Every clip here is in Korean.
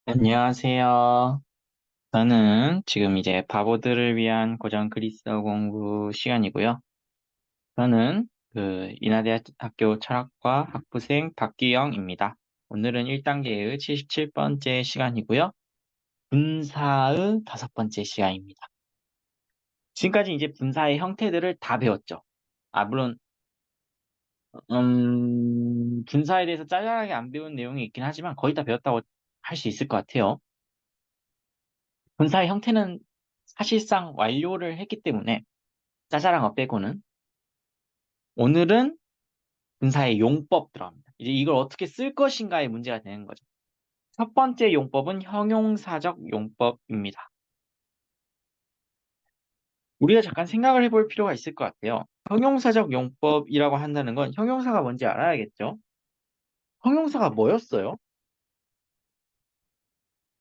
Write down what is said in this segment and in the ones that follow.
안녕하세요. 저는 지금 이제 바보들을 위한 고전 그리스어 공부 시간이고요. 저는 인하대학교 철학과 학부생 박기영입니다. 오늘은 1단계의 77번째 시간이고요. 분사의 5번째 시간입니다. 지금까지 이제 분사의 형태들을 다 배웠죠. 물론, 분사에 대해서 짜잘하게 안 배운 내용이 있긴 하지만 거의 다 배웠다고 할 수 있을 것 같아요. 분사의 형태는 사실상 완료를 했기 때문에 짜잘한 거 빼고는 오늘은 분사의 용법 들어갑니다. 이제 이걸 어떻게 쓸 것인가의 문제가 되는 거죠. 첫 번째 용법은 형용사적 용법입니다. 우리가 잠깐 생각을 해볼 필요가 있을 것 같아요. 형용사적 용법이라고 한다는 건 형용사가 뭔지 알아야겠죠? 형용사가 뭐였어요?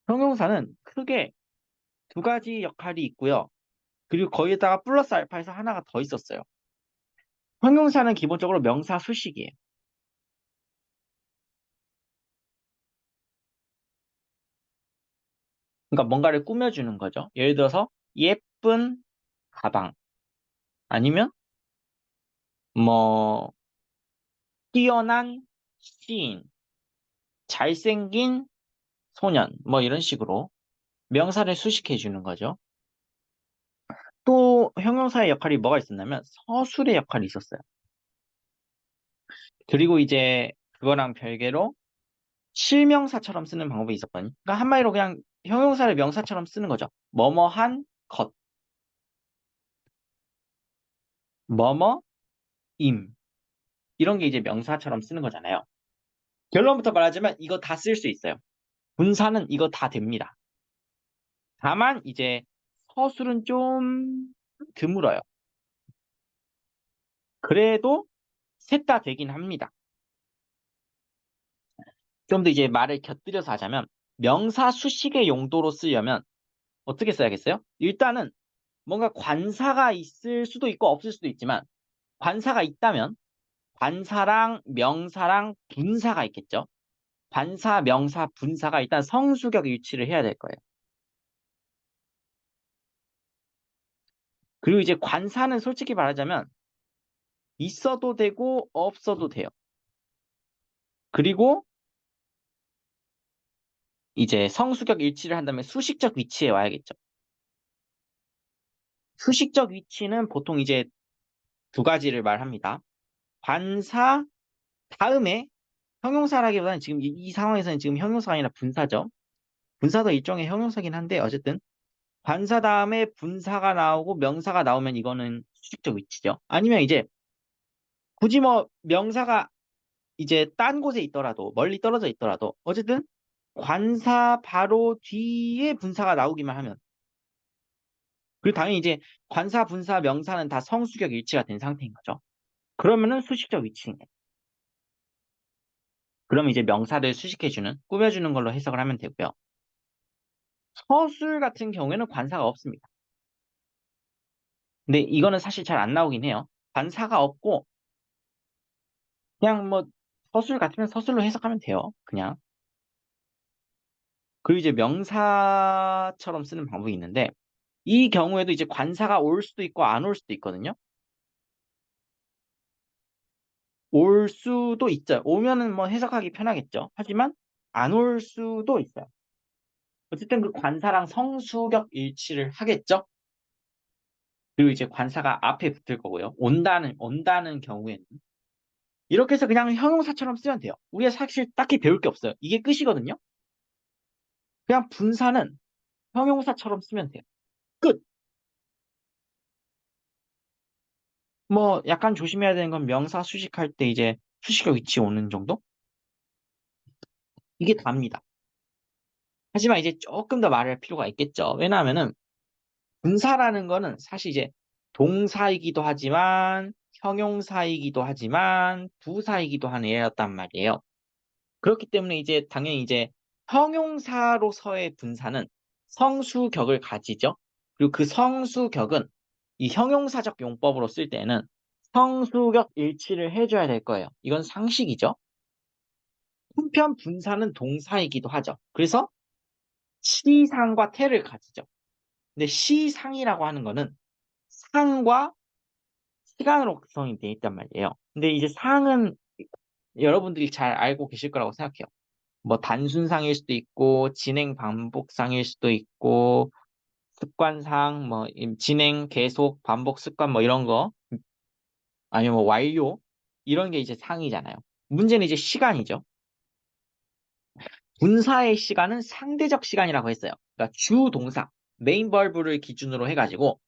형용사는 크게 두 가지 역할이 있고요. 그리고 거기에다가 플러스 알파에서 하나가 더 있었어요. 형용사는 기본적으로 명사 수식이에요. 그러니까 뭔가를 꾸며주는 거죠. 예를 들어서 예쁜 가방 아니면 뭐 뛰어난 시인, 잘생긴 소년 뭐 이런 식으로 명사를 수식해 주는 거죠. 또 형용사의 역할이 뭐가 있었냐면 서술의 역할이 있었어요. 그리고 이제 그거랑 별개로 실명사처럼 쓰는 방법이 있었거든요. 그러니까 한마디로 그냥 형용사를 명사처럼 쓰는 거죠. 뭐뭐한 것, 뭐뭐임 이런 게 이제 명사처럼 쓰는 거잖아요. 결론부터 말하자면 이거 다 쓸 수 있어요. 분사는 이거 다 됩니다. 다만 이제 서술은 좀 드물어요. 그래도 셋 다 되긴 합니다. 좀 더 이제 말을 곁들여서 하자면 명사 수식의 용도로 쓰려면 어떻게 써야겠어요? 일단은 뭔가 관사가 있을 수도 있고 없을 수도 있지만 관사가 있다면 관사랑 명사랑 분사가 있겠죠. 관사, 명사, 분사가 일단 성수격 일치를 해야 될 거예요. 그리고 이제 관사는 솔직히 말하자면 있어도 되고 없어도 돼요. 그리고 이제 성수격 일치를 한다면 수식적 위치에 와야겠죠. 수식적 위치는 보통 이제 두 가지를 말합니다. 관사 다음에 형용사라기보다는 지금 이 상황에서는 지금 형용사가 아니라 분사죠. 분사도 일종의 형용사긴 한데 어쨌든 관사 다음에 분사가 나오고 명사가 나오면 이거는 수식적 위치죠. 아니면 이제 굳이 뭐 명사가 이제 딴 곳에 있더라도 멀리 떨어져 있더라도 어쨌든 관사 바로 뒤에 분사가 나오기만 하면 그리고 당연히 이제 관사, 분사, 명사는 다 성수격 일치가 된 상태인 거죠. 그러면은 수식적 위치인 거예요. 그럼 이제 명사를 수식해주는, 꾸며주는 걸로 해석을 하면 되고요. 서술 같은 경우에는 관사가 없습니다. 근데 이거는 사실 잘 안 나오긴 해요. 관사가 없고 그냥 뭐 서술 같으면 서술로 해석하면 돼요. 그냥. 그리고 이제 명사처럼 쓰는 방법이 있는데 이 경우에도 이제 관사가 올 수도 있고 안 올 수도 있거든요. 올 수도 있죠. 오면은 뭐 해석하기 편하겠죠. 하지만 안 올 수도 있어요. 어쨌든 그 관사랑 성수격 일치를 하겠죠. 그리고 이제 관사가 앞에 붙을 거고요. 온다는 경우에는 이렇게 해서 그냥 형용사처럼 쓰면 돼요. 우리가 사실 딱히 배울 게 없어요. 이게 끝이거든요. 그냥 분사는 형용사처럼 쓰면 돼요. 끝. 뭐 약간 조심해야 되는 건 명사 수식할 때 이제 수식어 위치 오는 정도? 이게 답니다. 하지만 이제 조금 더 말할 필요가 있겠죠. 왜냐하면은 분사라는 거는 사실 이제 동사이기도 하지만 형용사이기도 하지만 부사이기도 하는 애였단 말이에요. 그렇기 때문에 이제 당연히 이제 형용사로서의 분사는 성수격을 가지죠. 그리고 그 성수격은 이 형용사적 용법으로 쓸 때는 성수격 일치를 해줘야 될 거예요. 이건 상식이죠. 한편 분사는 동사이기도 하죠. 그래서 시상과 태를 가지죠. 근데 시상이라고 하는 거는 상과 시간으로 구성이 되어 있단 말이에요. 근데 이제 상은 여러분들이 잘 알고 계실 거라고 생각해요. 뭐 단순상일 수도 있고 진행 반복상일 수도 있고 습관상 뭐 진행 계속 반복 습관 뭐 이런 거 아니면 뭐 완료 이런 게 이제 상이잖아요. 문제는 이제 시간이죠. 분사의 시간은 상대적 시간이라고 했어요. 그러니까 주 동사 메인 벌브를 기준으로 해가지고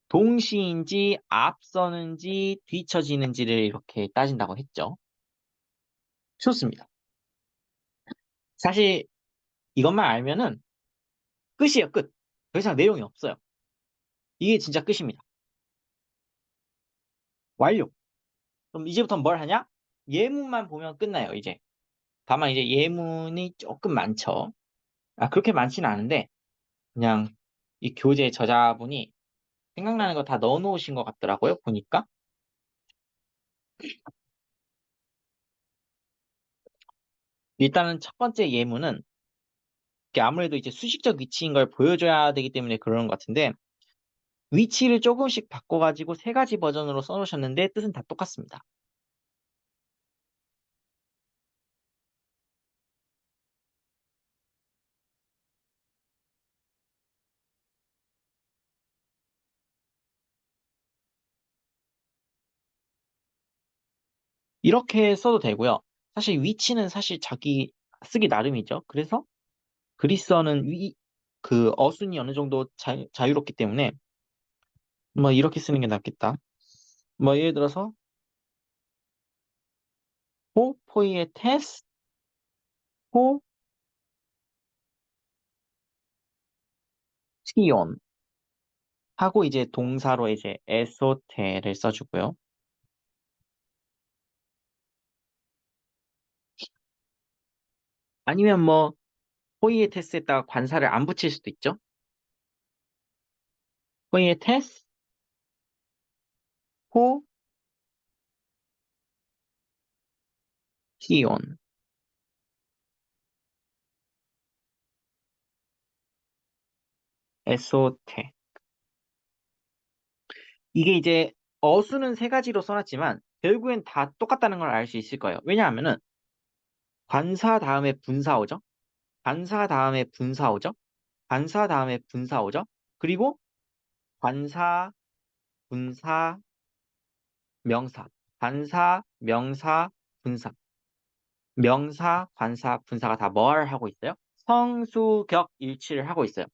동시인지 앞서는지 뒤처지는지를 이렇게 따진다고 했죠. 좋습니다. 사실 이것만 알면은 끝이에요, 끝. 더 이상 내용이 없어요. 이게 진짜 끝입니다. 완료. 그럼 이제부터 뭘 하냐? 예문만 보면 끝나요, 이제. 다만 이제 예문이 조금 많죠. 아, 그렇게 많지는 않은데, 그냥 이 교재 저자분이 생각나는 거 다 넣어놓으신 것 같더라고요, 보니까. 일단은 첫 번째 예문은 이게 아무래도 이제 수식적 위치인 걸 보여줘야 되기 때문에 그러는 것 같은데, 위치를 조금씩 바꿔가지고 세 가지 버전으로 써놓으셨는데 뜻은 다 똑같습니다. 이렇게 써도 되고요. 사실 위치는 사실 자기 쓰기 나름이죠. 그래서 그리스어는 그 어순이 어느 정도 자유롭기 때문에 뭐 이렇게 쓰는 게 낫겠다. 뭐 예를 들어서 포이에테스 포티온 하고 이제 동사로 이제 에소테를 써주고요. 아니면 뭐 포이에테스에다가 관사를 안 붙일 수도 있죠. 포이에테스 포티온 에소테 이게 이제 어수는 세 가지로 써놨지만 결국엔 다 똑같다는 걸 알 수 있을 거예요. 왜냐하면은 관사 다음에 분사 오죠. 관사 다음에 분사 오죠. 관사 다음에 분사 오죠. 그리고 관사, 분사, 명사. 관사, 명사, 분사. 명사, 관사, 분사가 다 뭘 하고 있어요? 성수격 일치를 하고 있어요.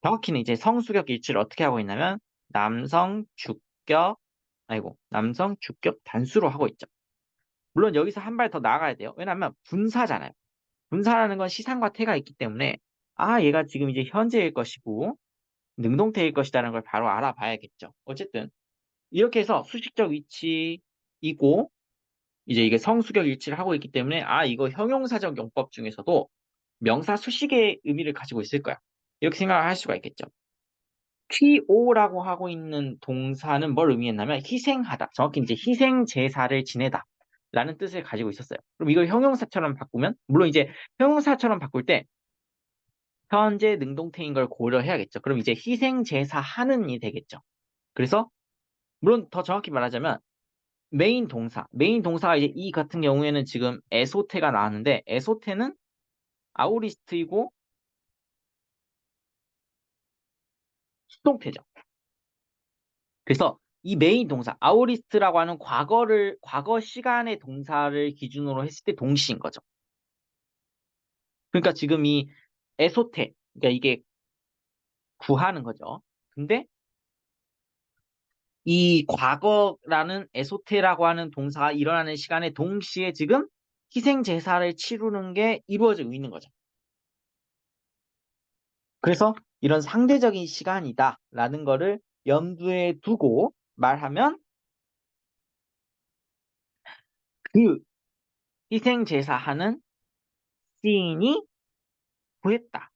정확히는 이제 성수격 일치를 어떻게 하고 있냐면 남성 주격, 아이고, 남성 주격 단수로 하고 있죠. 물론 여기서 한 발 더 나아가야 돼요. 왜냐하면 분사잖아요. 분사라는 건 시상과 태가 있기 때문에 아, 얘가 지금 이제 현재일 것이고 능동태일 것이다라는 걸 바로 알아봐야겠죠. 어쨌든 이렇게 해서 수식적 위치이고 이제 이게 성수격 일치를 하고 있기 때문에 아, 이거 형용사적 용법 중에서도 명사 수식의 의미를 가지고 있을 거야. 이렇게 생각을 할 수가 있겠죠. TO라고 하고 있는 동사는 뭘 의미했냐면 희생하다. 정확히 이제 희생 제사를 지내다. 라는 뜻을 가지고 있었어요. 그럼 이걸 형용사처럼 바꾸면, 물론 이제 형용사처럼 바꿀 때 현재 능동태인 걸 고려해야겠죠. 그럼 이제 희생 제사 하는이 되겠죠. 그래서 물론 더 정확히 말하자면 메인 동사가 이제 이 같은 경우에는 지금 에소테가 나왔는데 에소테는 아우리스트이고 수동태죠. 그래서 이 메인 동사, 아우리스트라고 하는 과거 시간의 동사를 기준으로 했을 때 동시인 거죠. 그러니까 지금 이 에소테, 그러니까 이게 구하는 거죠. 근데 이 과거라는 에소테라고 하는 동사가 일어나는 시간에 동시에 지금 희생 제사를 치르는 게 이루어지고 있는 거죠. 그래서 이런 상대적인 시간이다라는 거를 염두에 두고 말하면 그 희생 제사하는 시인이 구했다.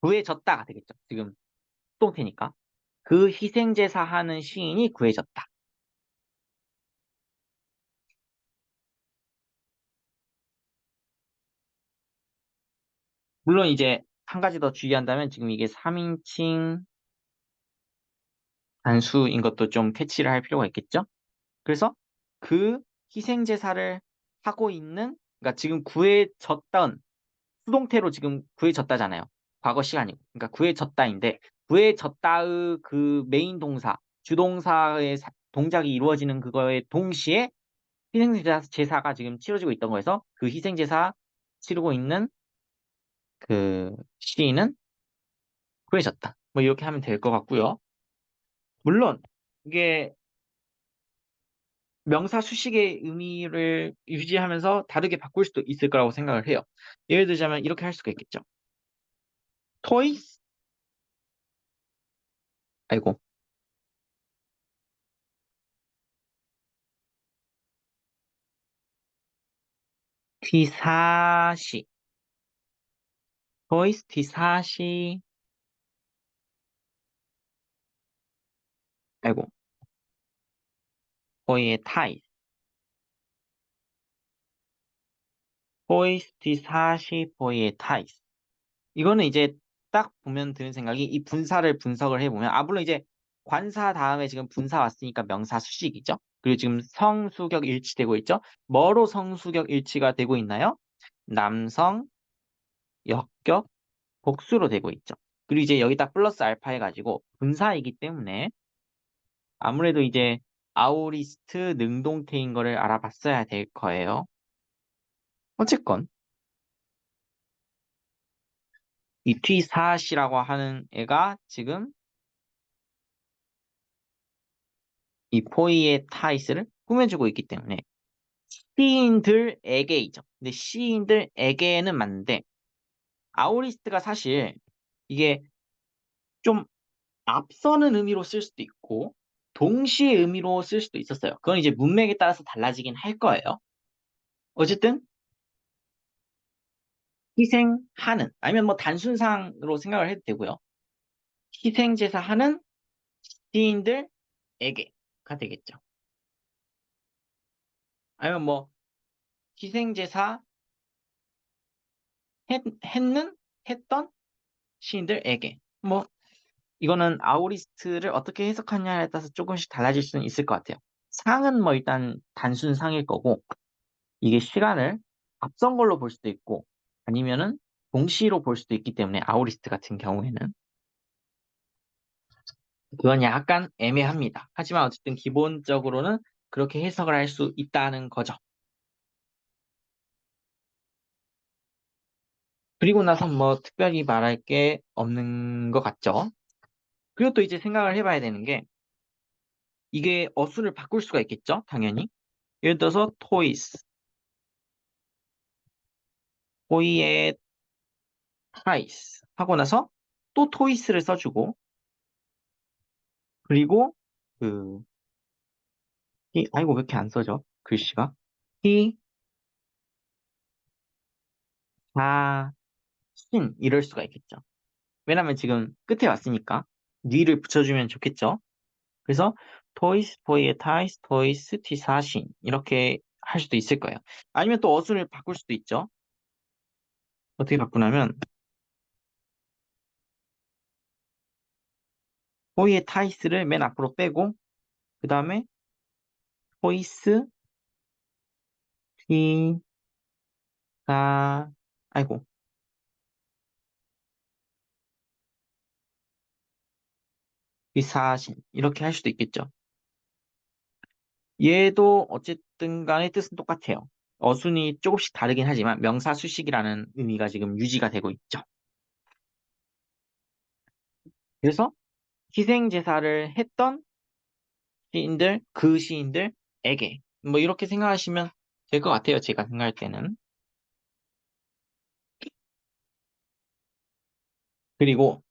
구해졌다가 되겠죠. 지금 수동태니까. 그 희생제사 하는 시인이 구해졌다. 물론 이제 한 가지 더 주의한다면 지금 이게 3인칭 단수인 것도 좀 캐치를 할 필요가 있겠죠? 그래서 그 희생제사를 하고 있는, 그러니까 지금 구해졌던 수동태로 지금 구해졌다잖아요. 과거 시간이고. 그러니까 구해졌다인데 구해졌다의 그 메인 동사, 주동사의 동작이 이루어지는 그거에 동시에 희생제사가 지금 치러지고 있던 거에서 그 희생제사 치르고 있는 그 시인은 구해졌다. 뭐 이렇게 하면 될 것 같고요. 물론 이게 명사 수식의 의미를 유지하면서 다르게 바꿀 수도 있을 거라고 생각을 해요. 예를 들자면 이렇게 할 수가 있겠죠. toys, 아이고, 티사시, toys, 티사시, 아이고, toy의 ties, toys, 티사시, toy의 ties. 이거는 이제 딱 보면 드는 생각이 이 분사를 분석을 해보면, 아, 물론 이제 관사 다음에 지금 분사 왔으니까 명사 수식이죠. 그리고 지금 성수격 일치되고 있죠. 뭐로 성수격 일치가 되고 있나요? 남성, 역격, 복수로 되고 있죠. 그리고 이제 여기다 플러스 알파 해가지고 분사이기 때문에 아무래도 이제 아우리스트 능동태인 거를 알아봤어야 될 거예요. 어쨌건 이 T4C라고 하는 애가 지금 이 포이의 타이스를 꾸며주고 있기 때문에 시인들에게이죠. 근데 시인들에게는 맞는데 아우리스트가 사실 이게 좀 앞서는 의미로 쓸 수도 있고 동시에 의미로 쓸 수도 있었어요. 그건 이제 문맥에 따라서 달라지긴 할 거예요. 어쨌든 희생하는 아니면 뭐 단순상으로 생각을 해도 되고요. 희생제사하는 시인들에게가 되겠죠. 아니면 뭐 희생제사 했는 했던 시인들에게 뭐 이거는 아우리스트를 어떻게 해석하냐에 따라서 조금씩 달라질 수는 있을 것 같아요. 상은 뭐 일단 단순 상일 거고 이게 시간을 앞선 걸로 볼 수도 있고 아니면은 동시로 볼 수도 있기 때문에 아우리스트 같은 경우에는 그건 약간 애매합니다. 하지만 어쨌든 기본적으로는 그렇게 해석을 할 수 있다는 거죠. 그리고 나서 뭐 특별히 말할 게 없는 것 같죠. 그리고 또 이제 생각을 해봐야 되는 게 이게 어순을 바꿀 수가 있겠죠, 당연히. 예를 들어서 toys, toy의 price 하고 나서 또 toys를 써주고 그리고 그 아이고 왜 이렇게 안 써져? 글씨가 he, 신 이럴 수가 있겠죠. 왜냐면 지금 끝에 왔으니까 니를 붙여주면 좋겠죠. 그래서 toys, toy의 ties, toys, 티사신 이렇게 할 수도 있을 거예요. 아니면 또 어순을 바꿀 수도 있죠. 어떻게 바꾸냐면 toy의 ties를 맨 앞으로 빼고 그 다음에 toys, 티사 아이고 티사신 이렇게 할 수도 있겠죠. 얘도 어쨌든 간에 뜻은 똑같아요. 어순이 조금씩 다르긴 하지만 명사 수식이라는 의미가 지금 유지가 되고 있죠. 그래서 희생 제사를 했던 시인들, 그 시인들에게 뭐 이렇게 생각하시면 될 것 같아요. 제가 생각할 때는. 그리고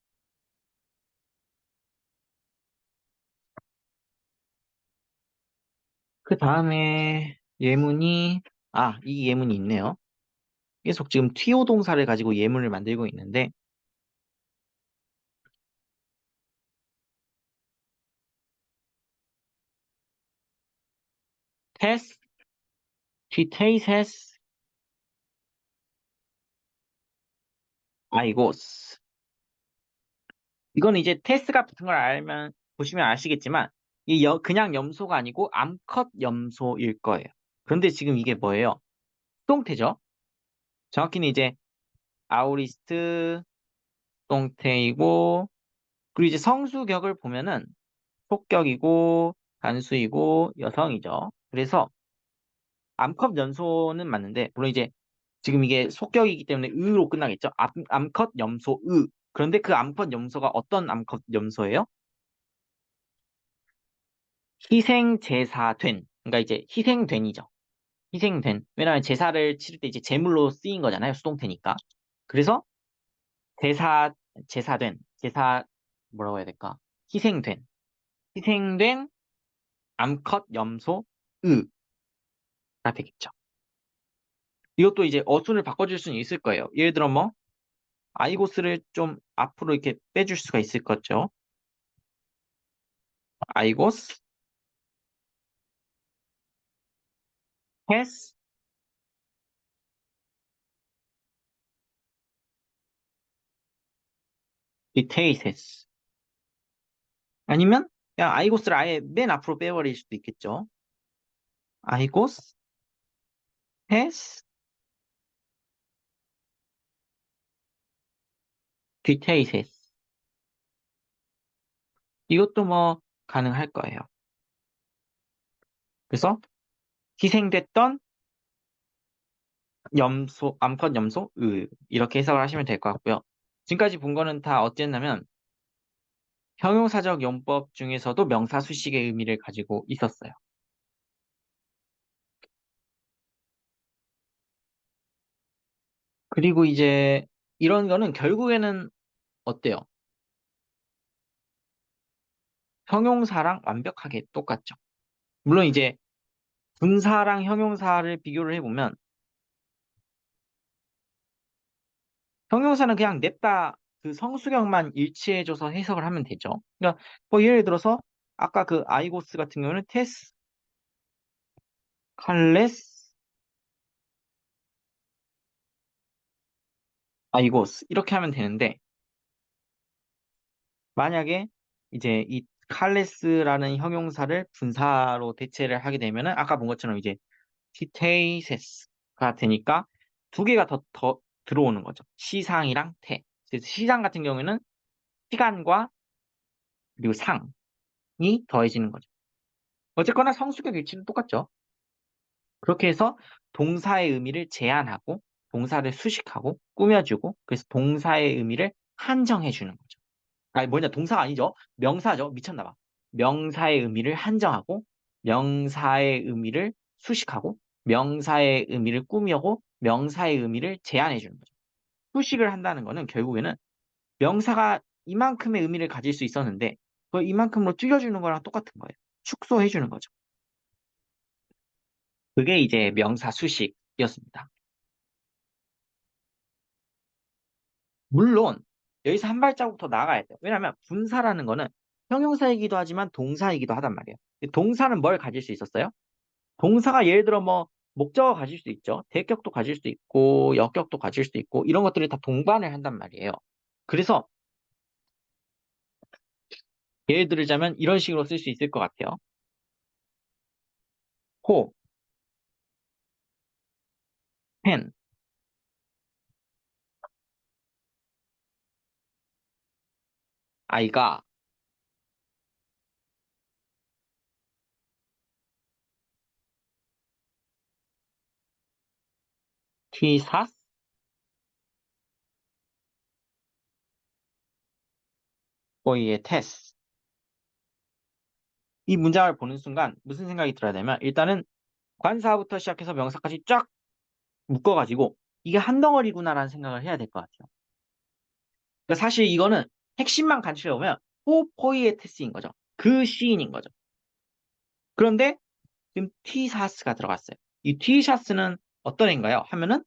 그 다음에 예문이 이 예문이 있네요. 계속 지금 티오 동사를 가지고 예문을 만들고 있는데 테스, 티테이세스, 아이고스 이거는 이제 테스가 붙은 걸 알면, 보시면 아시겠지만, 그냥 염소가 아니고 암컷 염소일 거예요. 그런데 지금 이게 뭐예요? 수동태죠? 정확히는 이제 아우리스트 수동태이고, 그리고 이제 성수격을 보면은 속격이고, 단수이고, 여성이죠. 그래서 암컷 염소는 맞는데, 물론 이제 지금 이게 속격이기 때문에 으로 끝나겠죠? 암컷 염소 으. 그런데 그 암컷 염소가 어떤 암컷 염소예요? 희생제사된. 그러니까 이제 희생된이죠. 희생된. 왜냐하면 제사를 치를 때 이제 제물로 쓰인 거잖아요. 수동태니까. 그래서 제사, 제사, 뭐라고 해야 될까? 희생된. 희생된 암컷 염소 으가 되겠죠. 이것도 이제 어순을 바꿔줄 수는 있을 거예요. 예를 들어 뭐, 아이고스를 좀 앞으로 이렇게 빼줄 수가 있을 거죠. 아이고스, has, details. 아니면 그냥 아이고스를 아예 맨 앞으로 빼버릴 수도 있겠죠. 아이고스, has, details. 이것도 뭐 가능할 거예요. 그래서 희생됐던 염소, 암컷 염소, 이렇게 해석을 하시면 될 것 같고요. 지금까지 본 거는 다 어땠냐면 형용사적 용법 중에서도 명사 수식의 의미를 가지고 있었어요. 그리고 이제 이런 거는 결국에는 어때요? 형용사랑 완벽하게 똑같죠. 물론 이제 분사랑 형용사를 비교를 해보면 형용사는 그냥 냅다 그 성수격만 일치해줘서 해석을 하면 되죠. 그러니까 뭐 예를 들어서 아까 그 아이고스 같은 경우는 테스, 칼레스, 아이고스 이렇게 하면 되는데 만약에 이제 이 칼레스라는 형용사를 분사로 대체를 하게 되면은 아까 본 것처럼 이제 티테이세스가 되니까 두 개가 더 들어오는 거죠. 시상이랑 태. 그래서 시상 같은 경우에는 시간과 그리고 상이 더해지는 거죠. 어쨌거나 성수격 위치는 똑같죠. 그렇게 해서 동사의 의미를 제한하고 동사를 수식하고 꾸며주고 그래서 동사의 의미를 한정해 주는 거죠. 아니 뭐냐 동사가 아니죠. 명사죠. 미쳤나 봐. 명사의 의미를 한정하고 명사의 의미를 수식하고 명사의 의미를 꾸며고 명사의 의미를 제한해 주는 거죠. 수식을 한다는 거는 결국에는 명사가 이만큼의 의미를 가질 수 있었는데 그걸 이만큼으로 줄여주는 거랑 똑같은 거예요. 축소해 주는 거죠. 그게 이제 명사 수식이었습니다. 물론 여기서 한 발자국 더 나아가야 돼요. 왜냐하면 분사라는 거는 형용사이기도 하지만 동사이기도 하단 말이에요. 동사는 뭘 가질 수 있었어요? 동사가 예를 들어 뭐 목적어 가질 수 있죠. 대격도 가질 수 있고 역격도 가질 수 있고 이런 것들이 다 동반을 한단 말이에요. 그래서 예를 들자면 이런 식으로 쓸 수 있을 것 같아요. 호, 펜, 아이가, 티사스, 보이의 테스. 이 문장을 보는 순간 무슨 생각이 들어야 되면 일단은 관사부터 시작해서 명사까지 쫙 묶어가지고 이게 한 덩어리구나라는 생각을 해야 될 것 같아요. 그러니까 사실 이거는 핵심만 간추려 보면 포이에테스인 거죠. 그 시인인 거죠. 그런데 지금 티사스가 들어갔어요. 이 티샤스는 어떤 애인가요? 하면은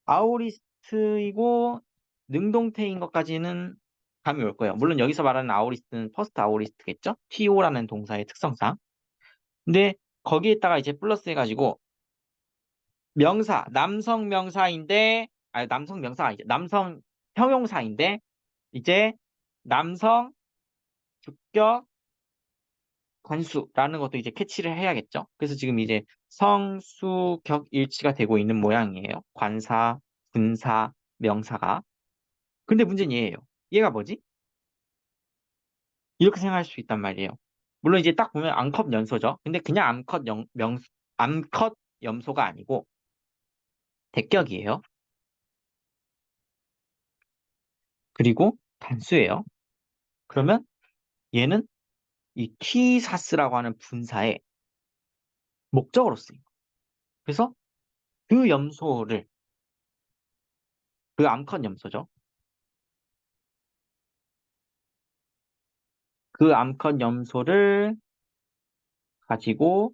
아오리스트이고 능동태인 것까지는 감이 올 거예요. 물론 여기서 말하는 아오리스트는 퍼스트 아오리스트겠죠? TO라는 동사의 특성상. 근데 거기에다가 이제 플러스 해가지고 명사, 남성 명사인데, 아니 남성 명사가 아니죠. 남성 형용사인데 이제 남성, 주격, 관수라는 것도 이제 캐치를 해야겠죠. 그래서 지금 이제 성수격 일치가 되고 있는 모양이에요. 관사, 분사, 명사가. 근데 문제는 얘예요. 얘가 뭐지? 이렇게 생각할 수 있단 말이에요. 물론 이제 딱 보면 암컷 연소죠. 근데 그냥 암컷 염소가 아니고 대격이에요. 그리고 단수예요. 그러면 얘는 이 티사스라고 하는 분사의 목적으로 쓰인 거예요. 그래서 그 염소를, 그 암컷 염소죠. 그 암컷 염소를 가지고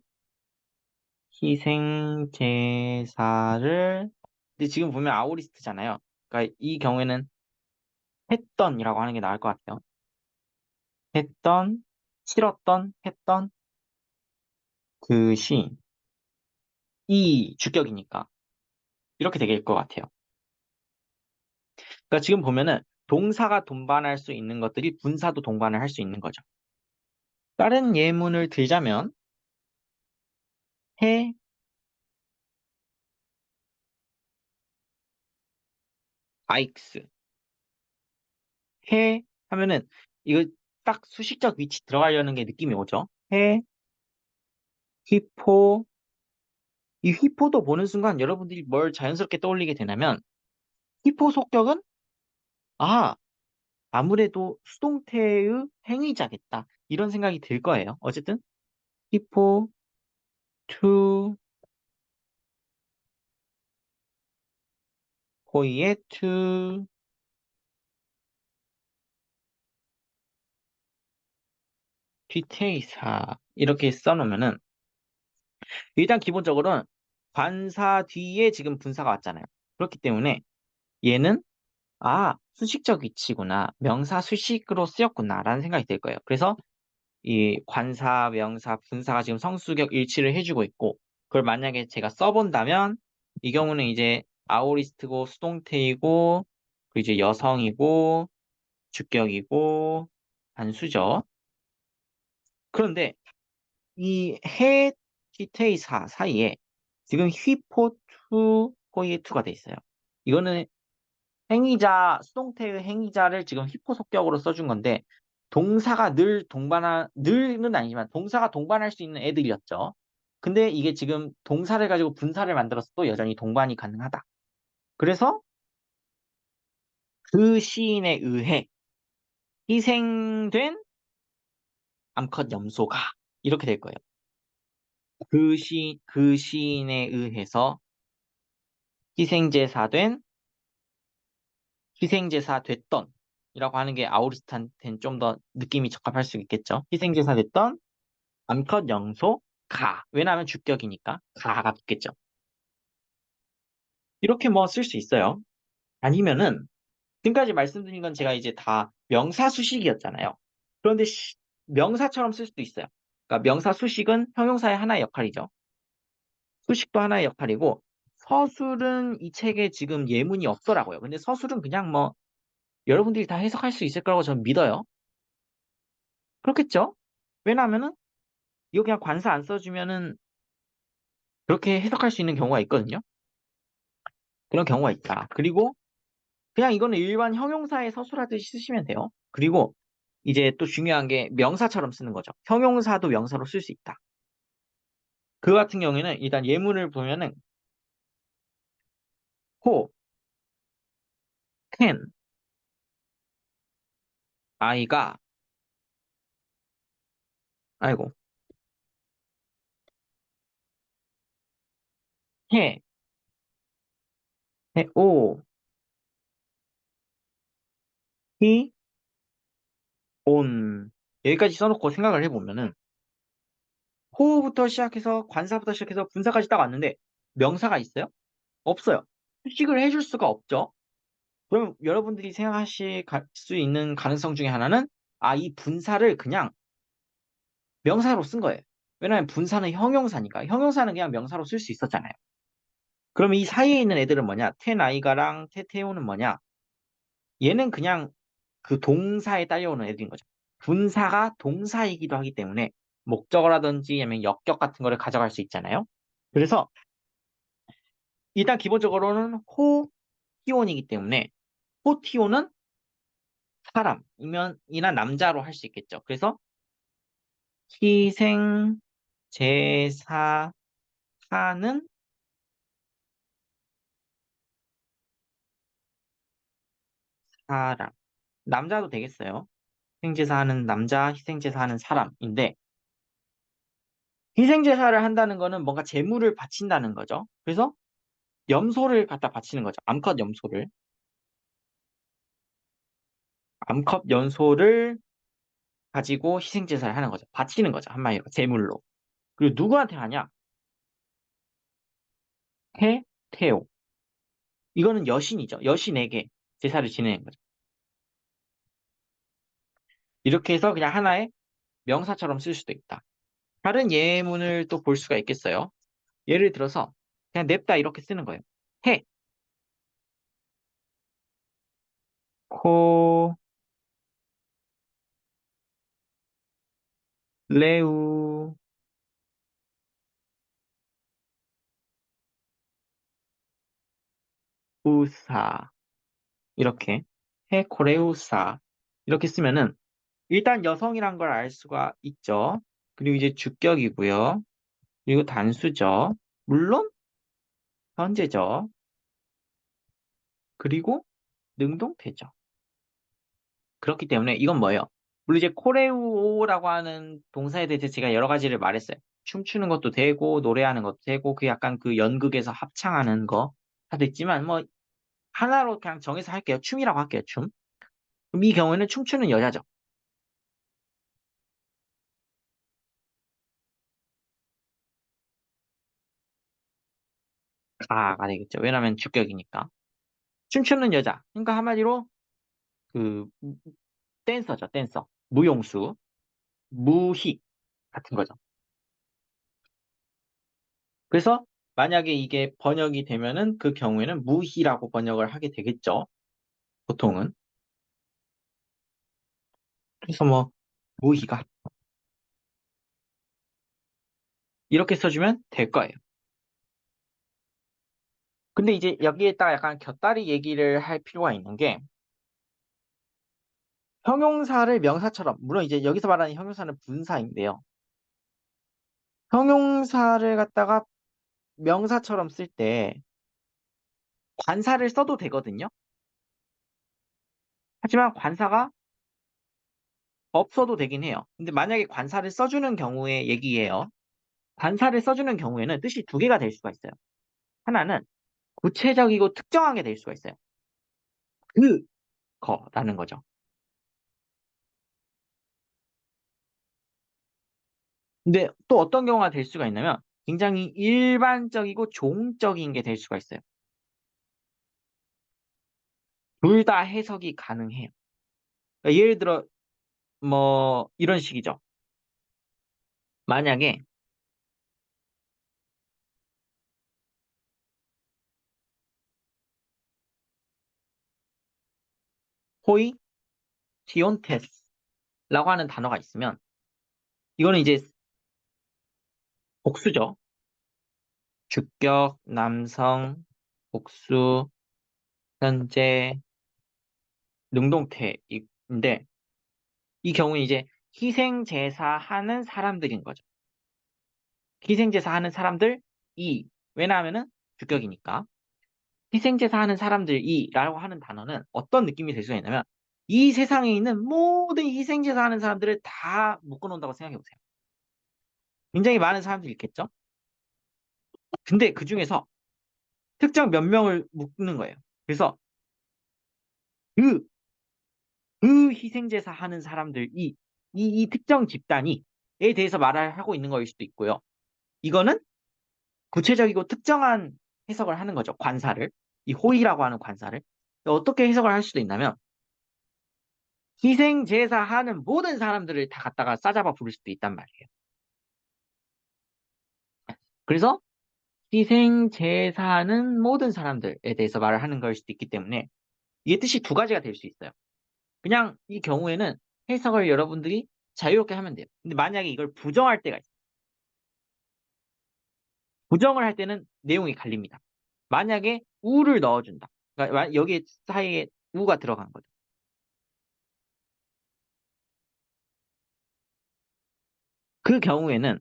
희생제사를, 근데 지금 보면 아오리스트잖아요. 그러니까 이 경우에는 했던이라고 하는 게 나을 것 같아요. 했던, 치렀던, 했던 그 시인. 이 주격이니까 이렇게 되길 것 같아요. 그러니까 지금 보면은 동사가 동반할 수 있는 것들이 분사도 동반을 할 수 있는 거죠. 다른 예문을 들자면 해, 아익스, 해 하면은 이거 딱 수식적 위치 들어가려는 게 느낌이 오죠. 해, 휘포, 이 휘포도 보는 순간 여러분들이 뭘 자연스럽게 떠올리게 되냐면 휘포 속격은 아 아무래도 수동태의 행위자겠다 이런 생각이 들 거예요. 어쨌든 휘포, to, 호의의 to, 뒤태이사 이렇게 써놓으면은 일단 기본적으로는 관사 뒤에 지금 분사가 왔잖아요. 그렇기 때문에 얘는 수식적 위치구나. 명사 수식으로 쓰였구나라는 생각이 들 거예요. 그래서 이 관사, 명사, 분사가 지금 성수격 일치를 해주고 있고 그걸 만약에 제가 써본다면 이 경우는 이제 아오리스트고 수동태이고 그리고 이제 여성이고 주격이고 단수죠. 그런데 이 해, 티테이사 사이에 지금 휘포투 호이의 투가 돼 있어요. 이거는 행위자, 수동태의 행위자를 지금 휘포 속격으로 써준 건데 동사가 늘은 아니지만 동사가 동반할 수 있는 애들이었죠. 근데 이게 지금 동사를 가지고 분사를 만들었어도 여전히 동반이 가능하다. 그래서 그 시인에 의해 희생된 암컷 염소가 이렇게 될 거예요. 그 시인에 의해서 희생제사 희생제사 됐던 이라고 하는 게 아우리스트한테는 좀 더 느낌이 적합할 수 있겠죠. 희생제사 됐던 암컷 염소 가. 왜냐하면 주격이니까 가가 붙겠죠. 이렇게 뭐 쓸 수 있어요. 아니면은 지금까지 말씀드린 건 제가 이제 다 명사 수식이었잖아요. 그런데 명사처럼 쓸 수도 있어요. 그러니까 명사 수식은 형용사의 하나의 역할이죠. 수식도 하나의 역할이고 서술은 이 책에 지금 예문이 없더라고요. 근데 서술은 그냥 뭐 여러분들이 다 해석할 수 있을 거라고 저는 믿어요. 그렇겠죠? 왜냐하면은 이거 그냥 관사 안 써주면은 그렇게 해석할 수 있는 경우가 있거든요. 그런 경우가 있다. 그리고 그냥 이거는 일반 형용사에 서술하듯이 쓰시면 돼요. 그리고 이제 또 중요한 게 명사처럼 쓰는 거죠. 형용사도 명사로 쓸 수 있다. 그 같은 경우에는 일단 예문을 보면은 호, 캔, 아이가, 아이고, 해, 해, 오, 히, 온. 여기까지 써놓고 생각을 해보면은 호부터 시작해서 관사부터 시작해서 분사까지 딱 왔는데 명사가 있어요? 없어요. 수식을 해줄 수가 없죠. 그럼 여러분들이 생각하실 수 있는 가능성 중에 하나는 이 분사를 그냥 명사로 쓴 거예요. 왜냐하면 분사는 형용사니까. 형용사는 그냥 명사로 쓸 수 있었잖아요. 그럼 이 사이에 있는 애들은 뭐냐? 테나이가랑 테테오는 뭐냐? 얘는 그냥 그 동사에 딸려오는 애들인 거죠. 분사가 동사이기도 하기 때문에 목적어라든지 아니면 역격 같은 거를 가져갈 수 있잖아요. 그래서 일단 기본적으로는 호티온이기 때문에 호티온은 사람이면 이나 남자로 할 수 있겠죠. 그래서 희생 제사하는 사람. 남자도 되겠어요. 희생제사하는 남자, 희생제사하는 사람인데 희생제사를 한다는 거는 뭔가 제물을 바친다는 거죠. 그래서 염소를 갖다 바치는 거죠. 암컷 염소를. 암컷 염소를 가지고 희생제사를 하는 거죠. 바치는 거죠. 한마디로 제물로. 그리고 누구한테 하냐? 해, 태오. 이거는 여신이죠. 여신에게 제사를 지내는 거죠. 이렇게 해서 그냥 하나의 명사처럼 쓸 수도 있다. 다른 예문을 또 볼 수가 있겠어요. 예를 들어서 그냥 냅다 이렇게 쓰는 거예요. 해, 코, 레우, 우사. 이렇게. 해, 코레우사. 이렇게 쓰면은 일단 여성이란 걸 알 수가 있죠. 그리고 이제 주격이고요. 그리고 단수죠. 물론 현재죠. 그리고 능동태죠. 그렇기 때문에 이건 뭐예요? 물론 이제 코레오라고 하는 동사에 대해서 제가 여러 가지를 말했어요. 춤추는 것도 되고 노래하는 것도 되고 그 약간 그 연극에서 합창하는 거 다 됐지만 뭐 하나로 그냥 정해서 할게요. 춤이라고 할게요. 춤. 그럼 이 경우에는 춤추는 여자죠. 가가 되겠죠. 왜냐하면 주격이니까. 춤추는 여자. 그러니까 한마디로 그 댄서죠. 댄서. 무용수, 무희 같은 거죠. 그래서 만약에 이게 번역이 되면은 그 경우에는 무희라고 번역을 하게 되겠죠. 보통은. 그래서 뭐 무희가 이렇게 써주면 될 거예요. 근데 이제 여기에다가 약간 곁다리 얘기를 할 필요가 있는 게 형용사를 명사처럼 물론 이제 여기서 말하는 형용사는 분사인데요. 형용사를 갖다가 명사처럼 쓸 때 관사를 써도 되거든요. 하지만 관사가 없어도 되긴 해요. 근데 만약에 관사를 써주는 경우의 얘기예요. 관사를 써주는 경우에는 뜻이 두 개가 될 수가 있어요. 하나는 구체적이고 특정한 게 될 수가 있어요. 그 거라는 거죠. 근데 또 어떤 경우가 될 수가 있냐면 굉장히 일반적이고 종적인 게 될 수가 있어요. 둘 다 해석이 가능해요. 그러니까 예를 들어 뭐 이런 식이죠. 만약에 호이 티온테스라고 하는 단어가 있으면 이거는 이제 복수죠. 주격, 남성, 복수, 현재, 능동태인데 이 경우는 이제 희생제사하는 사람들인 거죠. 희생제사하는 사람들이 왜냐하면은 주격이니까 희생제사하는 사람들이라고 하는 단어는 어떤 느낌이 될 수가 있냐면 이 세상에 있는 모든 희생제사하는 사람들을 다 묶어놓는다고 생각해 보세요. 굉장히 많은 사람들이 있겠죠? 근데 그 중에서 특정 몇 명을 묶는 거예요. 그래서 그, 그 희생제사 하는 사람들이 이 특정 집단이 에 대해서 말을 하고 있는 거일 수도 있고요. 이거는 구체적이고 특정한 해석을 하는 거죠. 관사를. 이 호의라고 하는 관사를. 어떻게 해석을 할 수도 있냐면 희생제사하는 모든 사람들을 다 갖다가 싸잡아 부를 수도 있단 말이에요. 그래서 희생제사하는 모든 사람들에 대해서 말을 하는 걸 수도 있기 때문에 이게 뜻이 두 가지가 될 수 있어요. 그냥 이 경우에는 해석을 여러분들이 자유롭게 하면 돼요. 근데 만약에 이걸 부정할 때가 있어요. 부정을 할 때는 내용이 갈립니다. 만약에 우를 넣어준다. 그러니까 여기 사이에 우가 들어간 거죠. 그 경우에는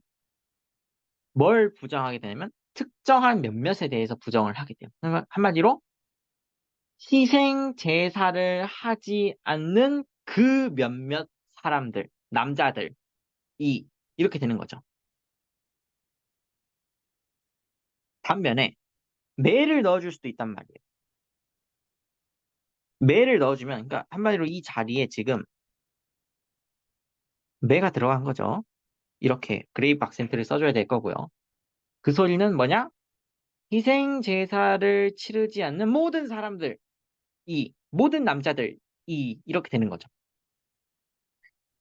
뭘 부정하게 되냐면 특정한 몇몇에 대해서 부정을 하게 돼요. 그러면 한마디로 희생 제사를 하지 않는 그 몇몇 사람들, 남자들이 이렇게 되는 거죠. 반면에 매를 넣어줄 수도 있단 말이에요. 매를 넣어주면, 그러니까 한마디로 이 자리에 지금 매가 들어간 거죠. 이렇게 그레이브 악센트를 써줘야 될 거고요. 그 소리는 뭐냐? 희생 제사를 치르지 않는 모든 사람들, 모든 남자들이 이렇게 되는 거죠.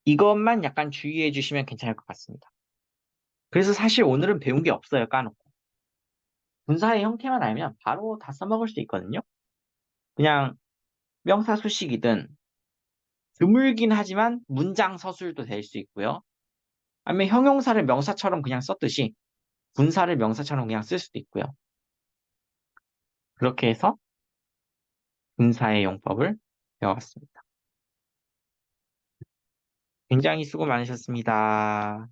이것만 약간 주의해 주시면 괜찮을 것 같습니다. 그래서 사실 오늘은 배운 게 없어요, 까놓고. 분사의 형태만 알면 바로 다 써먹을 수 있거든요. 그냥 명사 수식이든 드물긴 하지만 문장 서술도 될 수 있고요. 아니면 형용사를 명사처럼 그냥 썼듯이 분사를 명사처럼 그냥 쓸 수도 있고요. 그렇게 해서 분사의 용법을 배워봤습니다. 굉장히 수고 많으셨습니다.